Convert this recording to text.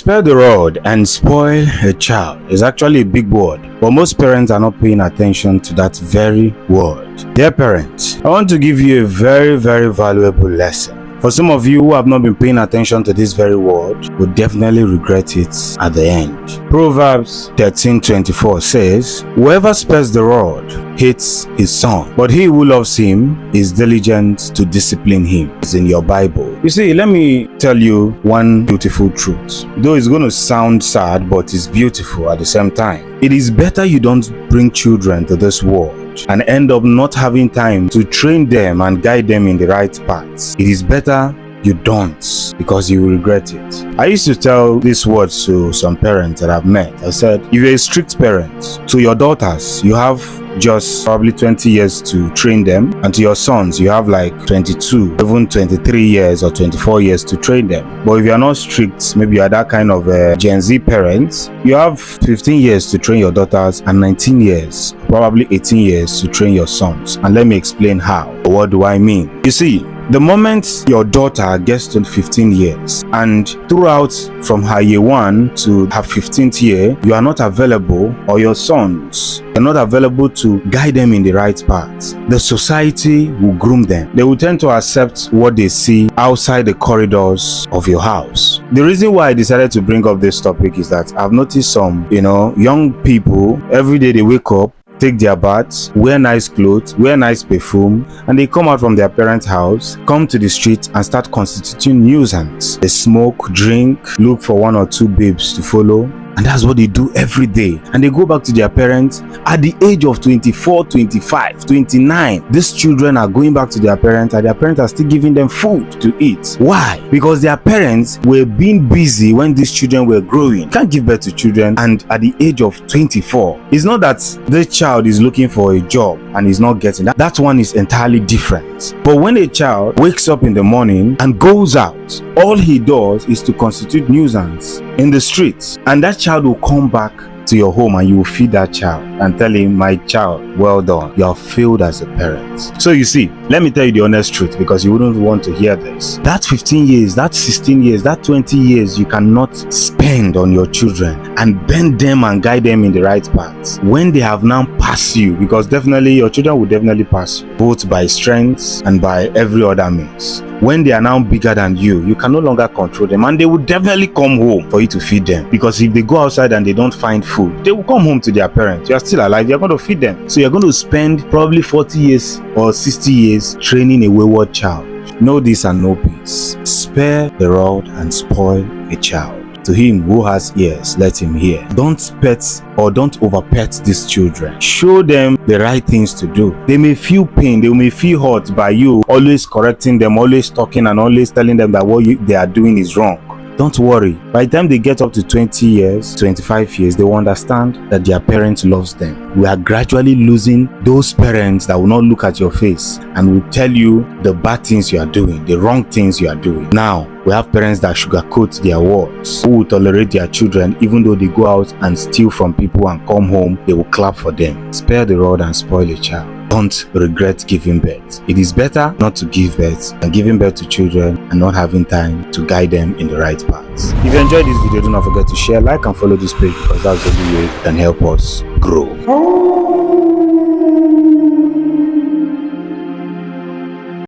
Spare the rod and spoil a child is actually a big word, but most parents are not paying attention to that very word. Dear parents, I want to give you a very valuable lesson. For some of you who have not been paying attention to this very word, will definitely regret it at the end. Proverbs 13:24 says, "Whoever spares the rod hates his son, but he who loves him is diligent to discipline him." It's in your Bible. You see, let me tell you one beautiful truth. Though it's going to sound sad, but it's beautiful at the same time. It is better you don't bring children to this world and end up not having time to train them and guide them in the right paths. It is better you don't, because you will regret it. I used to tell these words to some parents that I've met. I said, if you're a strict parent, to your daughters, you have just probably 20 years to train them, and to your sons, you have like 22, even 23 years or 24 years to train them. But if you're not strict, maybe you're that kind of a Gen Z parent, you have 15 years to train your daughters and 19 years, probably 18 years to train your sons. And let me explain how. What do I mean? You see, the moment your daughter gets to 15 years and throughout from her year 1 to her 15th year, you are not available, or your sons are not available to guide them in the right path, the society will groom them. They will tend to accept what they see outside the corridors of your house. The reason why I decided to bring up this topic is that I've noticed some, young people, every day they wake up, take their baths, wear nice clothes, wear nice perfume, and they come out from their parents' house, come to the street and start constituting nuisance. They smoke, drink, look for 1 or 2 babes to follow. And that's what they do every day. And they go back to their parents at the age of 24, 25, 29. These children are going back to their parents, and their parents are still giving them food to eat. Why? Because their parents were being busy when these children were growing. You can't give birth to children and at the age of 24. It's not that the child is looking for a job and is not getting that. That one is entirely different. But when a child wakes up in the morning and goes out, all he does is to constitute nuisance in the streets, and that child will come back to your home and you will feed that child and tell him, "My child, well done, you have failed as a parent." So you see, let me tell you the honest truth, because you wouldn't want to hear this. That 15 years, that 16 years, that 20 years you cannot spend on your children and bend them and guide them in the right path when they have now passed you, because definitely your children will definitely pass you, both by strength and by every other means. When they are now bigger than you can no longer control them, and they will definitely come home for you to feed them, because if they go outside and they don't find food, they will come home to their parents. You are still alive, you're going to feed them. So you're going to spend probably 40 years or 60 years training a wayward child. Know this and know peace. Spare the rod and spoil a child. To him who has ears, let him hear. Don't pet or don't over-pet these children. Show them the right things to do. They may feel pain, they may feel hurt by you always correcting them, always talking and always telling them that what they are doing is wrong. Don't worry. By the time they get up to 20 years, 25 years, they will understand that their parents loves them. We are gradually losing those parents that will not look at your face and will tell you the bad things you are doing, the wrong things you are doing. Now, we have parents that sugarcoat their words, who will tolerate their children even though they go out and steal from people and come home, they will clap for them. Spare the rod and spoil a child. Don't regret giving birth. It is better not to give birth than giving birth to children and not having time to guide them in the right paths. If you enjoyed this video, do not forget to share, like and follow this page, because that's the only way you can help us grow.